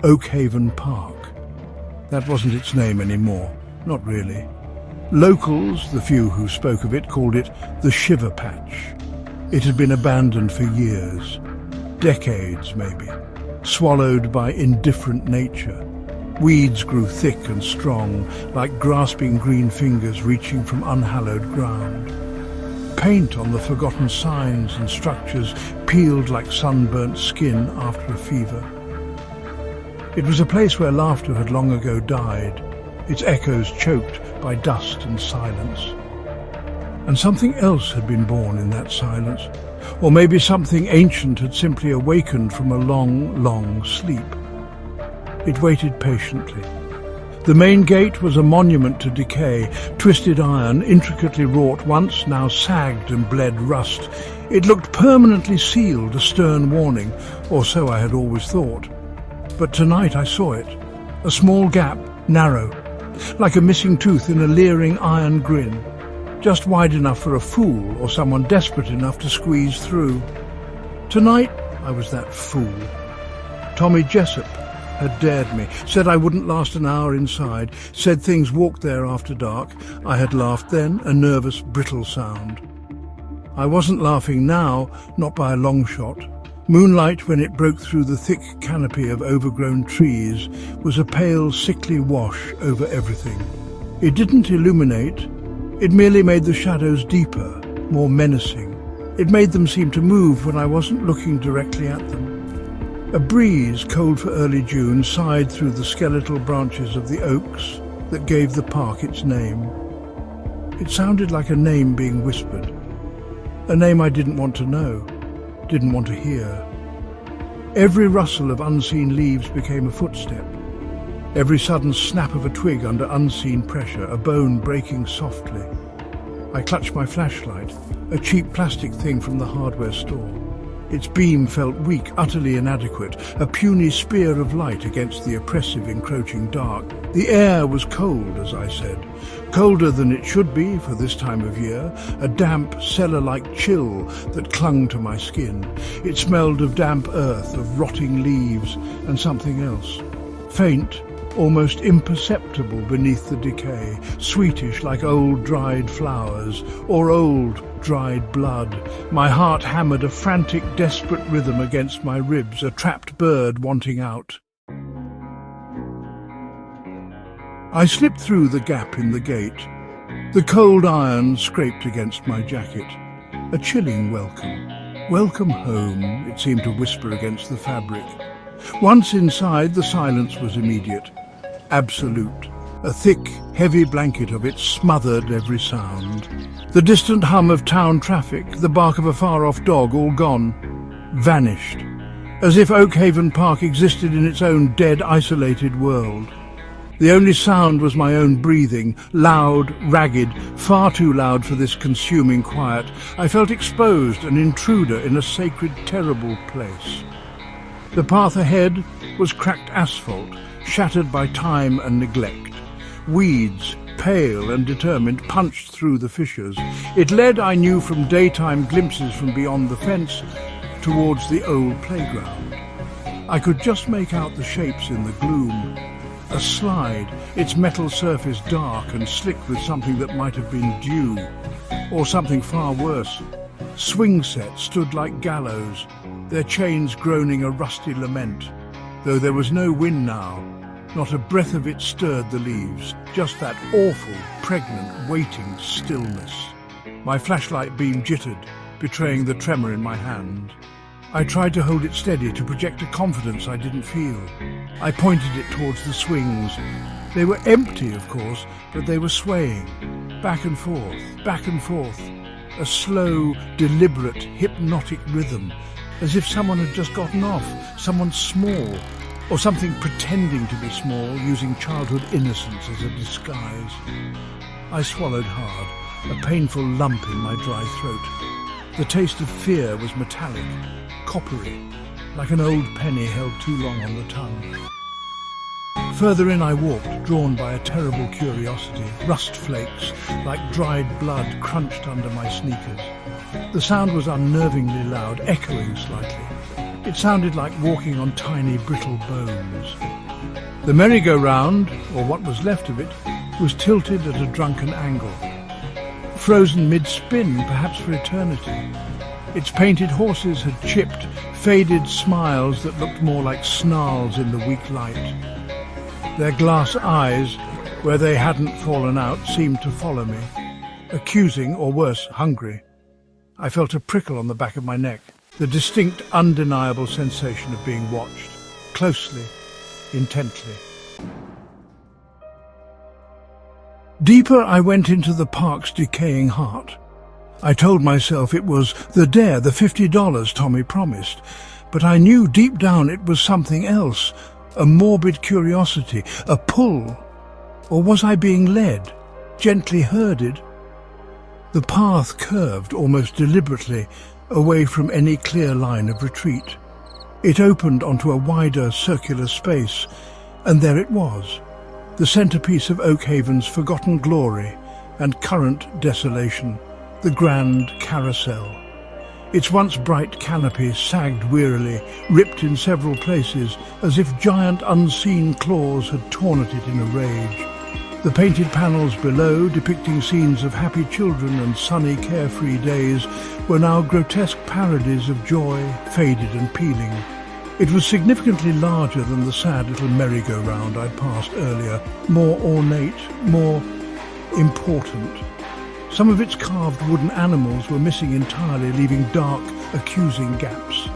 Oakhaven Park. That wasn't its name anymore, not really. Locals, the few who spoke of it, called it the Shiver Patch. It had been abandoned for years, decades maybe, swallowed by indifferent nature. Weeds grew thick and strong, like grasping green fingers reaching from unhallowed ground. Paint on the forgotten signs and structures peeled like sunburnt skin after a fever. It was a place where laughter had long ago died, its echoes choked by dust and silence. And something else had been born in that silence, or maybe something ancient had simply awakened from a long, long sleep. It waited patiently. The main gate was a monument to decay, twisted iron, intricately wrought, once now sagged and bled rust. It looked permanently sealed, a stern warning, or so I had always thought. But tonight I saw it, a small gap, narrow, like a missing tooth in a leering iron grin, just wide enough for a fool or someone desperate enough to squeeze through. Tonight I was that fool. Tommy Jessup had dared me, said I wouldn't last an hour inside, said things walked there after dark. I had laughed then, a nervous, brittle sound. I wasn't laughing now, not by a long shot. Moonlight, when it broke through the thick canopy of overgrown trees, was a pale, sickly wash over everything. It didn't illuminate, it merely made the shadows deeper, more menacing. It made them seem to move when I wasn't looking directly at them. A breeze, cold for early June, sighed through the skeletal branches of the oaks that gave the park its name. It sounded like a name being whispered, a name I didn't want to know, didn't want to hear. Every rustle of unseen leaves became a footstep. Every sudden snap of a twig under unseen pressure, a bone breaking softly. I clutched my flashlight, a cheap plastic thing from the hardware store. Its beam felt weak, utterly inadequate, a puny spear of light against the oppressive, encroaching dark. The air was cold, as I said, colder than it should be for this time of year, a damp, cellar-like chill that clung to my skin. It smelled of damp earth, of rotting leaves, and something else. Faint, almost imperceptible beneath the decay, sweetish like old dried flowers, or old dried blood. My heart hammered a frantic, desperate rhythm against my ribs, a trapped bird wanting out. I slipped through the gap in the gate. The cold iron scraped against my jacket. A chilling welcome. Welcome home, it seemed to whisper against the fabric. Once inside, the silence was immediate. Absolute. A thick, heavy blanket of it smothered every sound. The distant hum of town traffic, the bark of a far-off dog, all gone. Vanished. As if Oakhaven Park existed in its own dead, isolated world. The only sound was my own breathing, loud, ragged, far too loud for this consuming quiet. I felt exposed, an intruder in a sacred, terrible place. The path ahead was cracked asphalt, shattered by time and neglect. Weeds, pale and determined, punched through the fissures. It led, I knew from daytime glimpses from beyond the fence, towards the old playground. I could just make out the shapes in the gloom. A slide, its metal surface dark and slick with something that might have been dew, or something far worse. Swing sets stood like gallows, their chains groaning a rusty lament. Though there was no wind now, not a breath of it stirred the leaves, just that awful, pregnant, waiting stillness. My flashlight beam jittered, betraying the tremor in my hand. I tried to hold it steady, to project a confidence I didn't feel. I pointed it towards the swings. They were empty, of course, but they were swaying, back and forth, a slow, deliberate, hypnotic rhythm, as if someone had just gotten off, someone small, or something pretending to be small, using childhood innocence as a disguise. I swallowed hard, a painful lump in my dry throat. The taste of fear was metallic, coppery, like an old penny held too long on the tongue. Further in I walked, drawn by a terrible curiosity. Rust flakes, like dried blood, crunched under my sneakers. The sound was unnervingly loud, echoing slightly. It sounded like walking on tiny, brittle bones. The merry-go-round, or what was left of it, was tilted at a drunken angle. Frozen mid-spin, perhaps for eternity. Its painted horses had chipped, faded smiles that looked more like snarls in the weak light. Their glass eyes, where they hadn't fallen out, seemed to follow me, accusing, or worse, hungry. I felt a prickle on the back of my neck, the distinct, undeniable sensation of being watched, closely, intently. Deeper I went into the park's decaying heart. I told myself it was the dare, the $50 Tommy promised, but I knew deep down it was something else, a morbid curiosity, a pull. Or was I being led, gently herded? The path curved, almost deliberately, away from any clear line of retreat. It opened onto a wider, circular space, and there it was, the centerpiece of Oakhaven's forgotten glory and current desolation, the Grand Carousel. Its once bright canopy sagged wearily, ripped in several places, as if giant unseen claws had torn at it in a rage. The painted panels below, depicting scenes of happy children and sunny, carefree days, were now grotesque parodies of joy, faded and peeling. It was significantly larger than the sad little merry-go-round I'd passed earlier, more ornate, more important. Some of its carved wooden animals were missing entirely, leaving dark, accusing gaps.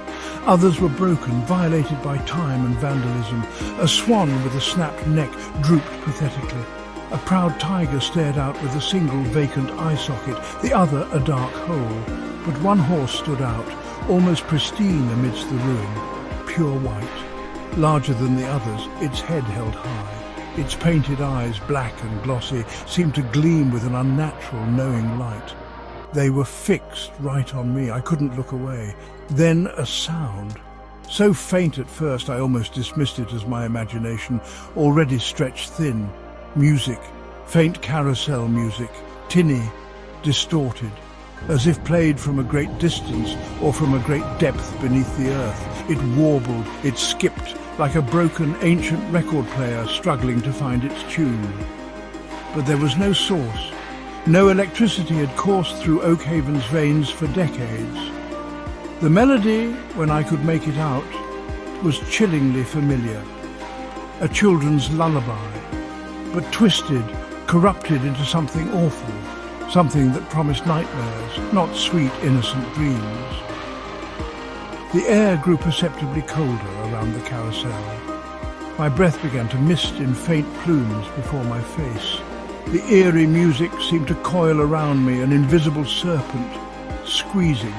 Others were broken, violated by time and vandalism. A swan with a snapped neck drooped pathetically. A proud tiger stared out with a single vacant eye socket, the other a dark hole. But one horse stood out, almost pristine amidst the ruin, pure white. Larger than the others, its head held high. Its painted eyes, black and glossy, seemed to gleam with an unnatural, knowing light. They were fixed right on me. I couldn't look away. Then a sound. So faint at first I almost dismissed it as my imagination, already stretched thin. Music, faint carousel music, tinny, distorted, as if played from a great distance or from a great depth beneath the earth. It warbled, it skipped, like a broken ancient record player struggling to find its tune. But there was no source. No electricity had coursed through Oakhaven's veins for decades. The melody, when I could make it out, was chillingly familiar. A children's lullaby, but twisted, corrupted into something awful, something that promised nightmares, not sweet, innocent dreams. The air grew perceptibly colder around the carousel. My breath began to mist in faint plumes before my face. The eerie music seemed to coil around me, an invisible serpent, squeezing.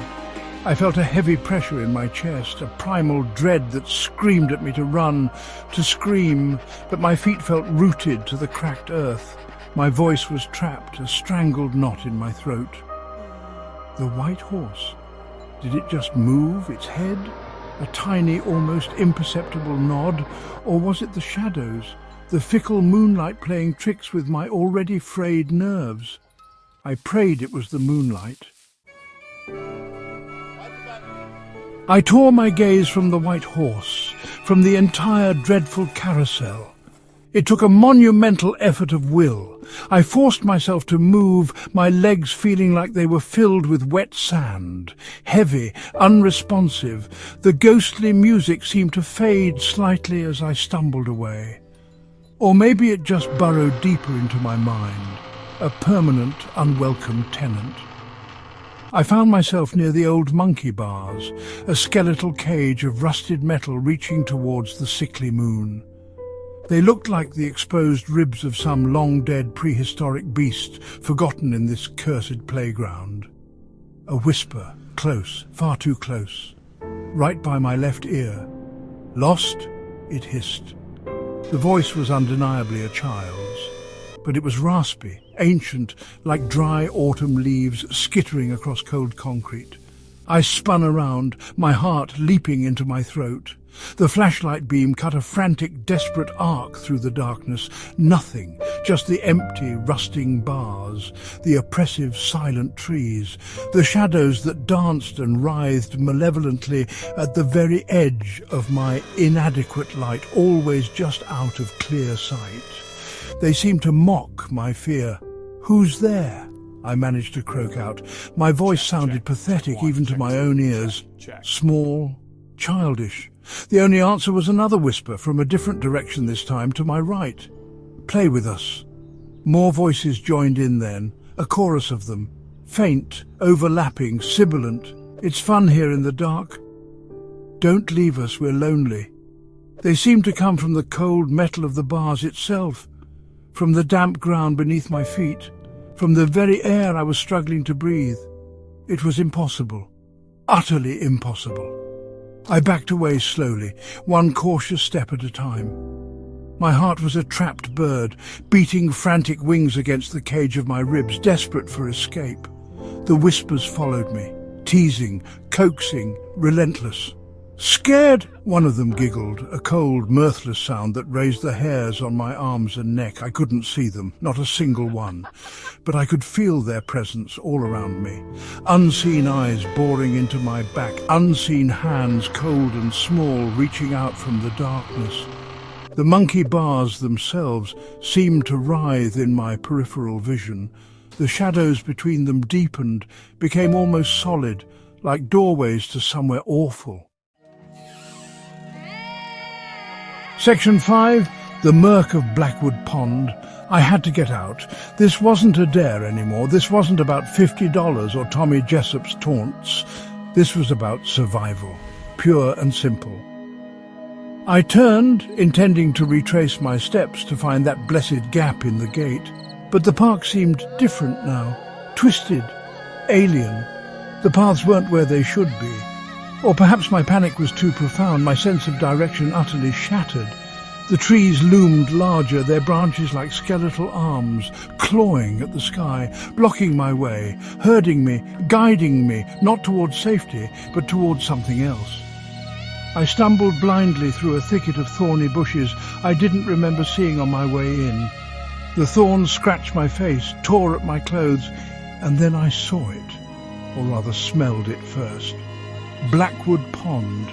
I felt a heavy pressure in my chest, a primal dread that screamed at me to run, to scream, but my feet felt rooted to the cracked earth. My voice was trapped, a strangled knot in my throat. The white horse. Did it just move, its head? A tiny, almost imperceptible nod? Or was it the shadows, the fickle moonlight playing tricks with my already frayed nerves? I prayed it was the moonlight. I tore my gaze from the white horse, from the entire dreadful carousel. It took a monumental effort of will. I forced myself to move, my legs feeling like they were filled with wet sand, heavy, unresponsive. The ghostly music seemed to fade slightly as I stumbled away. Or maybe it just burrowed deeper into my mind, a permanent, unwelcome tenant. I found myself near the old monkey bars, a skeletal cage of rusted metal reaching towards the sickly moon. They looked like the exposed ribs of some long-dead prehistoric beast forgotten in this cursed playground. A whisper, close, far too close, right by my left ear. Lost? It hissed. The voice was undeniably a child's, but it was raspy, ancient, like dry autumn leaves skittering across cold concrete. I spun around, my heart leaping into my throat. The flashlight beam cut a frantic, desperate arc through the darkness. Nothing, just the empty, rusting bars, the oppressive, silent trees, the shadows that danced and writhed malevolently at the very edge of my inadequate light, always just out of clear sight. They seemed to mock my fear. "Who's there?" I managed to croak out. My voice sounded pathetic even to my own ears. Small, childish. The only answer was another whisper from a different direction this time, to my right. "Play with us." More voices joined in then, a chorus of them. Faint, overlapping, sibilant. "It's fun here in the dark. Don't leave us, we're lonely." They seemed to come from the cold metal of the bars itself, from the damp ground beneath my feet, from the very air I was struggling to breathe. It was impossible. Utterly impossible. I backed away slowly, one cautious step at a time. My heart was a trapped bird, beating frantic wings against the cage of my ribs, desperate for escape. The whispers followed me, teasing, coaxing, relentless. "Scared?" one of them giggled, a cold, mirthless sound that raised the hairs on my arms and neck. I couldn't see them, not a single one, but I could feel their presence all around me. Unseen eyes boring into my back, unseen hands, cold and small, reaching out from the darkness. The monkey bars themselves seemed to writhe in my peripheral vision. The shadows between them deepened, became almost solid, like doorways to somewhere awful. Section 5, the murk of Blackwood Pond. I had to get out. This wasn't a dare anymore. This wasn't about $50 or Tommy Jessup's taunts. This was about survival, pure and simple. I turned, intending to retrace my steps to find that blessed gap in the gate. But the park seemed different now, twisted, alien. The paths weren't where they should be. Or perhaps my panic was too profound, my sense of direction utterly shattered. The trees loomed larger, their branches like skeletal arms, clawing at the sky, blocking my way, herding me, guiding me, not towards safety, but towards something else. I stumbled blindly through a thicket of thorny bushes I didn't remember seeing on my way in. The thorns scratched my face, tore at my clothes, and then I saw it, or rather smelled it first. Blackwood Pond.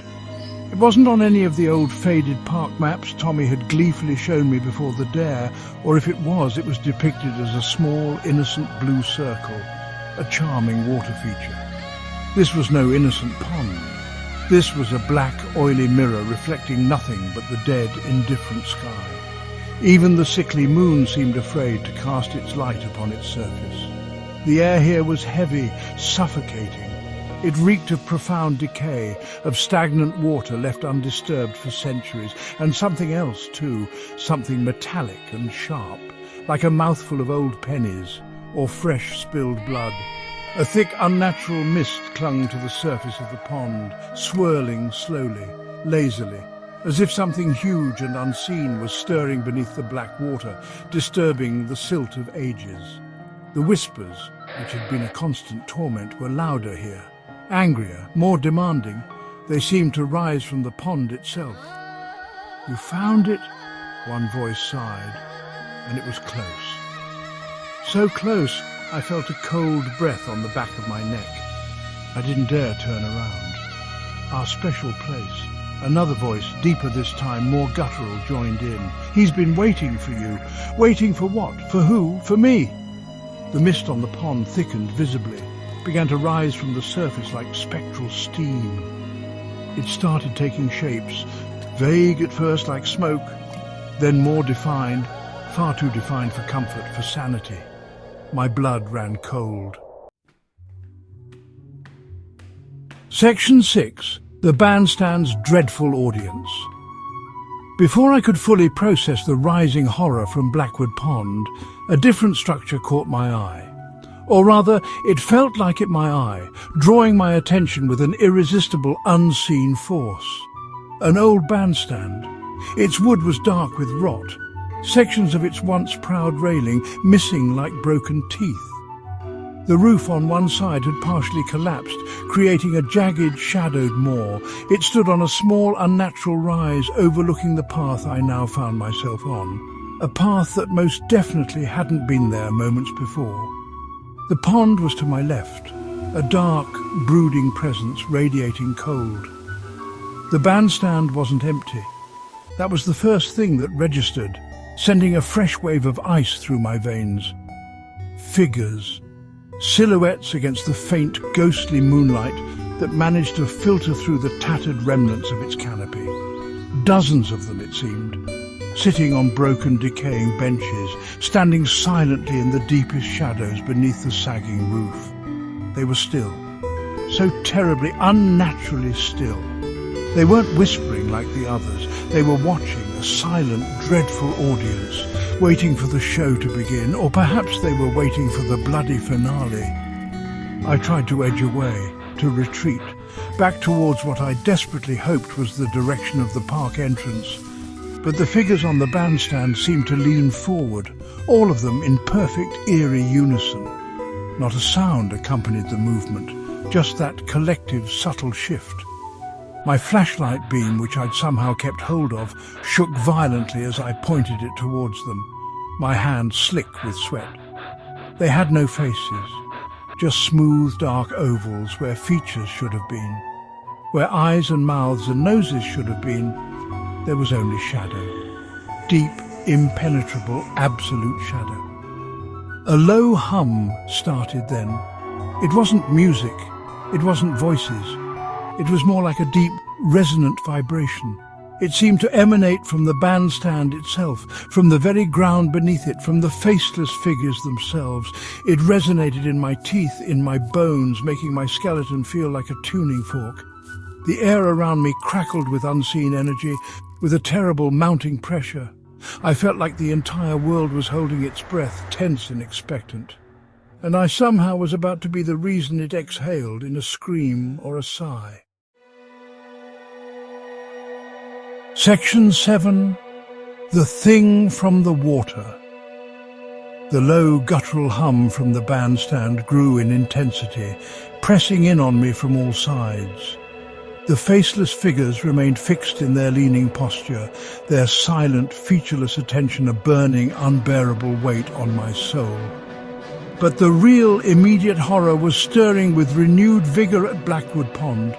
It wasn't on any of the old faded park maps Tommy had gleefully shown me before the dare, or if it was depicted as a small, innocent blue circle, a charming water feature. This was no innocent pond. This was a black, oily mirror reflecting nothing but the dead, indifferent sky. Even the sickly moon seemed afraid to cast its light upon its surface. The air here was heavy, suffocating. It reeked of profound decay, of stagnant water left undisturbed for centuries, and something else too, something metallic and sharp, like a mouthful of old pennies, or fresh spilled blood. A thick, unnatural mist clung to the surface of the pond, swirling slowly, lazily, as if something huge and unseen was stirring beneath the black water, disturbing the silt of ages. The whispers, which had been a constant torment, were louder here. Angrier, more demanding. They seemed to rise from the pond itself. "You found it?" one voice sighed, and it was close. So close, I felt a cold breath on the back of my neck. I didn't dare turn around. "Our special place." Another voice, deeper this time, more guttural, joined in. "He's been waiting for you." Waiting for what? For who? For me. The mist on the pond thickened visibly, began to rise from the surface like spectral steam. It started taking shapes, vague at first like smoke, then more defined, far too defined for comfort, for sanity. My blood ran cold. Section 6. The bandstand's dreadful audience. Before I could fully process the rising horror from Blackwood Pond, a different structure caught my eye. Or rather, it felt like it my eye, drawing my attention with an irresistible, unseen force. An old bandstand. Its wood was dark with rot, sections of its once proud railing missing like broken teeth. The roof on one side had partially collapsed, creating a jagged, shadowed moor. It stood on a small, unnatural rise overlooking the path I now found myself on. a path that most definitely hadn't been there moments before. The pond was to my left, a dark, brooding presence radiating cold. The bandstand wasn't empty. That was the first thing that registered, sending a fresh wave of ice through my veins. Figures, silhouettes against the faint, ghostly moonlight that managed to filter through the tattered remnants of its canopy. Dozens of them, it seemed, sitting on broken, decaying benches, standing silently in the deepest shadows beneath the sagging roof. They were still, so terribly, unnaturally still. They weren't whispering like the others. They were watching, a silent, dreadful audience, waiting for the show to begin, or perhaps they were waiting for the bloody finale. I tried to edge away, to retreat, back towards what I desperately hoped was the direction of the park entrance. But the figures on the bandstand seemed to lean forward, all of them in perfect, eerie unison. Not a sound accompanied the movement, just that collective, subtle shift. My flashlight beam, which I'd somehow kept hold of, shook violently as I pointed it towards them, my hand slick with sweat. They had no faces, just smooth, dark ovals where features should have been. Where eyes and mouths and noses should have been, there was only shadow. Deep, impenetrable, absolute shadow. A low hum started then. It wasn't music, it wasn't voices. It was more like a deep, resonant vibration. It seemed to emanate from the bandstand itself, from the very ground beneath it, from the faceless figures themselves. It resonated in my teeth, in my bones, making my skeleton feel like a tuning fork. The air around me crackled with unseen energy, with a terrible mounting pressure. I felt like the entire world was holding its breath, tense and expectant. And I somehow was about to be the reason it exhaled in a scream or a sigh. Section 7. The Thing from the Water. The low guttural hum from the bandstand grew in intensity, pressing in on me from all sides. The faceless figures remained fixed in their leaning posture, their silent, featureless attention a burning, unbearable weight on my soul. But the real, immediate horror was stirring with renewed vigour at Blackwood Pond.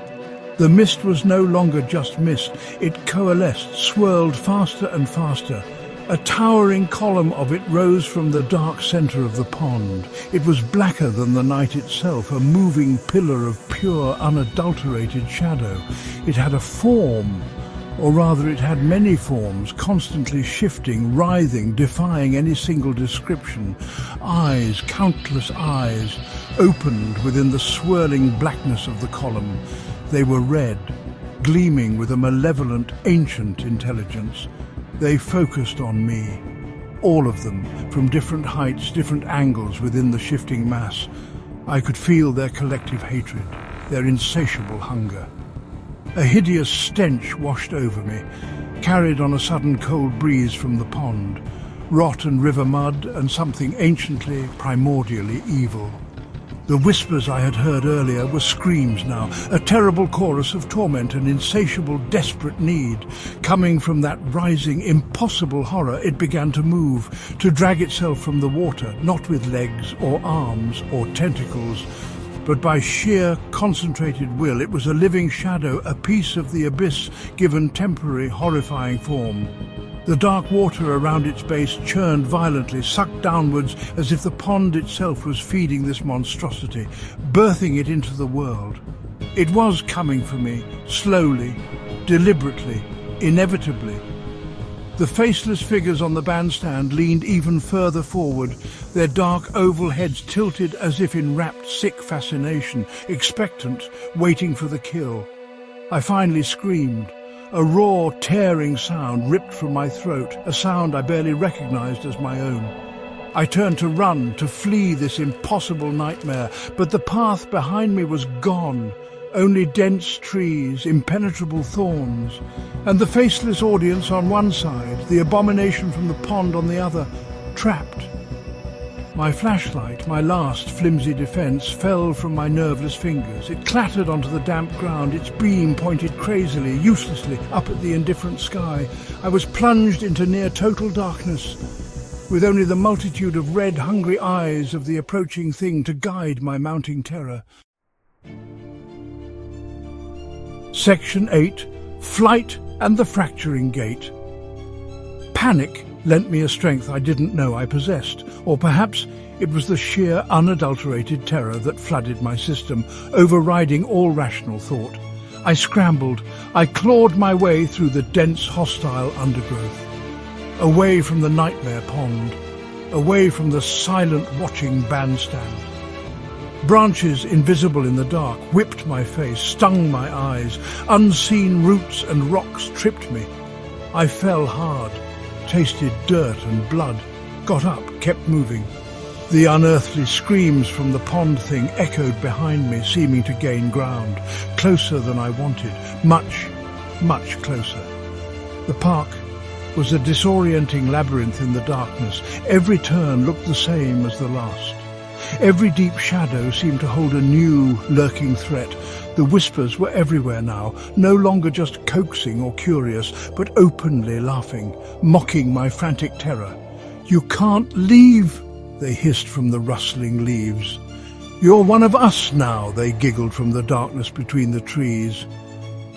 The mist was no longer just mist. It coalesced, swirled faster and faster. A towering column of it rose from the dark centre of the pond. It was blacker than the night itself, a moving pillar of pure, unadulterated shadow. It had a form, or rather it had many forms, constantly shifting, writhing, defying any single description. Eyes, countless eyes, opened within the swirling blackness of the column. They were red, gleaming with a malevolent, ancient intelligence. They focused on me, all of them, from different heights, different angles within the shifting mass. I could feel their collective hatred, their insatiable hunger. A hideous stench washed over me, carried on a sudden cold breeze from the pond, rot and river mud and something anciently, primordially evil. The whispers I had heard earlier were screams now, a terrible chorus of torment and insatiable, desperate need. Coming from that rising, impossible horror, it began to move, to drag itself from the water, not with legs or arms or tentacles, but by sheer, concentrated will. It was a living shadow, a piece of the abyss given temporary, horrifying form. The dark water around its base churned violently, sucked downwards as if the pond itself was feeding this monstrosity, birthing it into the world. It was coming for me, slowly, deliberately, inevitably. The faceless figures on the bandstand leaned even further forward, their dark oval heads tilted as if in rapt, sick fascination, expectant, waiting for the kill. I finally screamed. A raw, tearing sound ripped from my throat, a sound I barely recognized as my own. I turned to run, to flee this impossible nightmare, but the path behind me was gone. Only dense trees, impenetrable thorns, and the faceless audience on one side, the abomination from the pond on the other, trapped. My flashlight, my last flimsy defence, fell from my nerveless fingers. It clattered onto the damp ground, its beam pointed crazily, uselessly, up at the indifferent sky. I was plunged into near-total darkness, with only the multitude of red, hungry eyes of the approaching thing to guide my mounting terror. Section 8. Flight and the Fracturing Gate. Panic lent me a strength I didn't know I possessed, or perhaps it was the sheer, unadulterated terror that flooded my system, overriding all rational thought. I scrambled. I clawed my way through the dense, hostile undergrowth, away from the nightmare pond, away from the silent watching bandstand. Branches invisible in the dark whipped my face, stung my eyes. Unseen roots and rocks tripped me. I fell hard, tasted dirt and blood, got up, kept moving. The unearthly screams from the pond thing echoed behind me, seeming to gain ground, closer than I wanted, much, much closer. The park was a disorienting labyrinth in the darkness. Every turn looked the same as the last. Every deep shadow seemed to hold a new, lurking threat. The whispers were everywhere now, no longer just coaxing or curious, but openly laughing, mocking my frantic terror. "You can't leave," they hissed from the rustling leaves. "You're one of us now," they giggled from the darkness between the trees.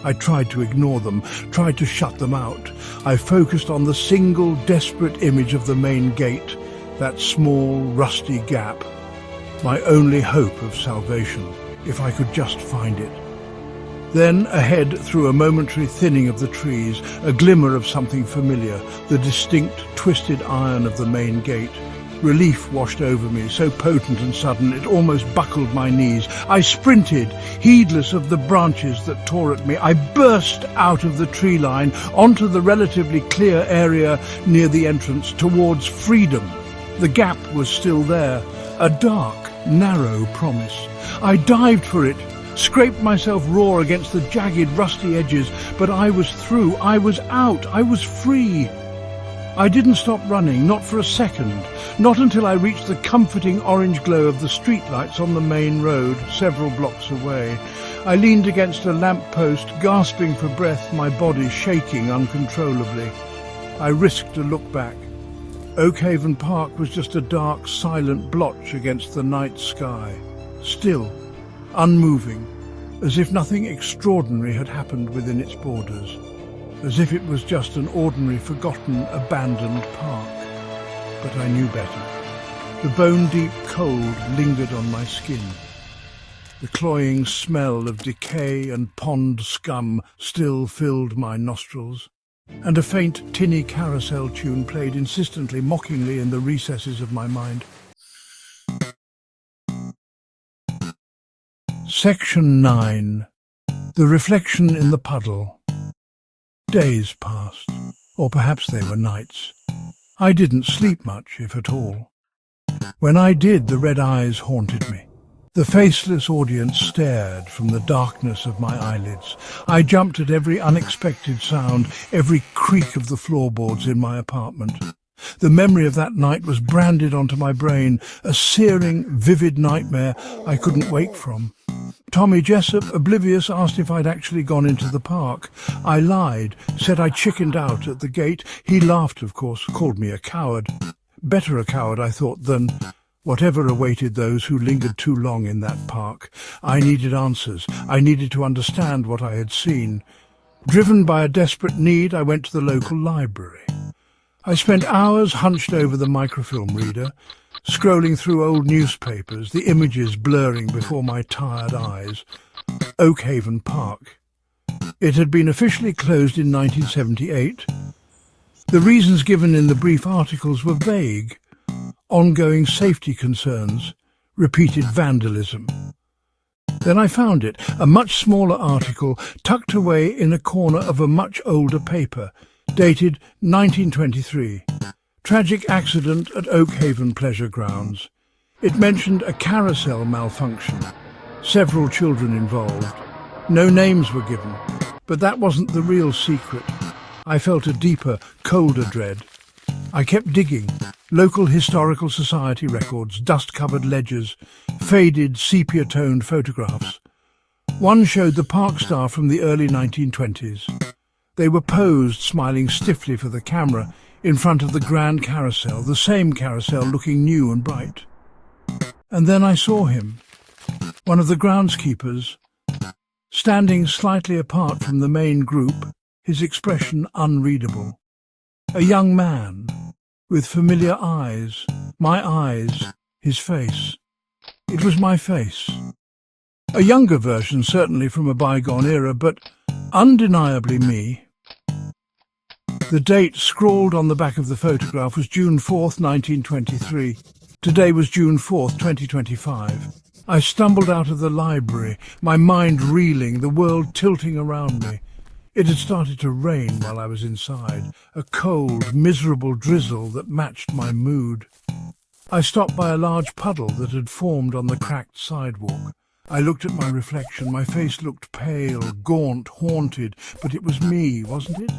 I tried to ignore them, tried to shut them out. I focused on the single, desperate image of the main gate, that small, rusty gap. My only hope of salvation, if I could just find it. Then ahead, through a momentary thinning of the trees, a glimmer of something familiar, the distinct, twisted iron of the main gate. Relief washed over me, so potent and sudden it almost buckled my knees. I sprinted, heedless of the branches that tore at me. I burst out of the tree line, onto the relatively clear area near the entrance, towards freedom. The gap was still there, a dark, narrow promise. I dived for it, scraped myself raw against the jagged, rusty edges, but I was through, I was out, I was free. I didn't stop running, not for a second, not until I reached the comforting orange glow of the streetlights on the main road, several blocks away. I leaned against a lamp-post, gasping for breath, my body shaking uncontrollably. I risked a look back. Oakhaven Park was just a dark, silent blotch against the night sky, still, unmoving, as if nothing extraordinary had happened within its borders, as if it was just an ordinary, forgotten, abandoned park. But I knew better. The bone-deep cold lingered on my skin. The cloying smell of decay and pond scum still filled my nostrils, and a faint, tinny carousel tune played insistently, mockingly in the recesses of my mind. Section 9. The Reflection in the Puddle. Days passed, or perhaps they were nights. I didn't sleep much, if at all. When I did, the red eyes haunted me. The faceless audience stared from the darkness of my eyelids. I jumped at every unexpected sound, every creak of the floorboards in my apartment. The memory of that night was branded onto my brain, a searing, vivid nightmare I couldn't wake from. Tommy Jessup, oblivious, asked if I'd actually gone into the park. I lied, said I chickened out at the gate. He laughed, of course, called me a coward. Better a coward, I thought, than whatever awaited those who lingered too long in that park. I needed answers. I needed to understand what I had seen. Driven by a desperate need, I went to the local library. I spent hours hunched over the microfilm reader, scrolling through old newspapers, the images blurring before my tired eyes. Oakhaven Park. It had been officially closed in 1978. The reasons given in the brief articles were vague. Ongoing safety concerns, repeated vandalism. Then I found it, a much smaller article tucked away in a corner of a much older paper, dated 1923. Tragic accident at Oakhaven Pleasure Grounds. It mentioned a carousel malfunction, several children involved. No names were given, but that wasn't the real secret. I felt a deeper, colder dread. I kept digging. Local historical society records, dust-covered ledgers, faded sepia-toned photographs. One showed the park staff from the early 1920s. They were posed, smiling stiffly for the camera, in front of the grand carousel, the same carousel looking new and bright. And then I saw him, one of the groundskeepers, standing slightly apart from the main group, his expression unreadable. A young man, with familiar eyes, my eyes, his face. It was my face. A younger version, certainly from a bygone era, but undeniably me. The date scrawled on the back of the photograph was June 4th, 1923. Today was June 4th, 2025. I stumbled out of the library, my mind reeling, the world tilting around me. It had started to rain while I was inside, a cold, miserable drizzle that matched my mood. I stopped by a large puddle that had formed on the cracked sidewalk. I looked at my reflection. My face looked pale, gaunt, haunted, but it was me, wasn't it?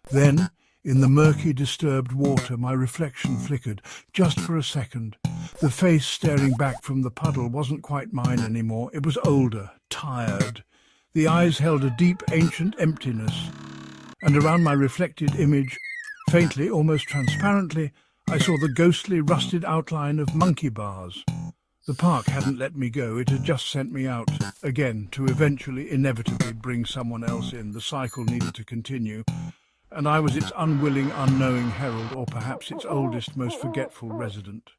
Then, in the murky, disturbed water, my reflection flickered, just for a second. The face staring back from the puddle wasn't quite mine anymore. It was older, tired. The eyes held a deep, ancient emptiness, and around my reflected image, faintly, almost transparently, I saw the ghostly, rusted outline of monkey bars. The park hadn't let me go. It had just sent me out, again, to eventually, inevitably bring someone else in. The cycle needed to continue, and I was its unwilling, unknowing herald, or perhaps its oldest, most forgetful resident.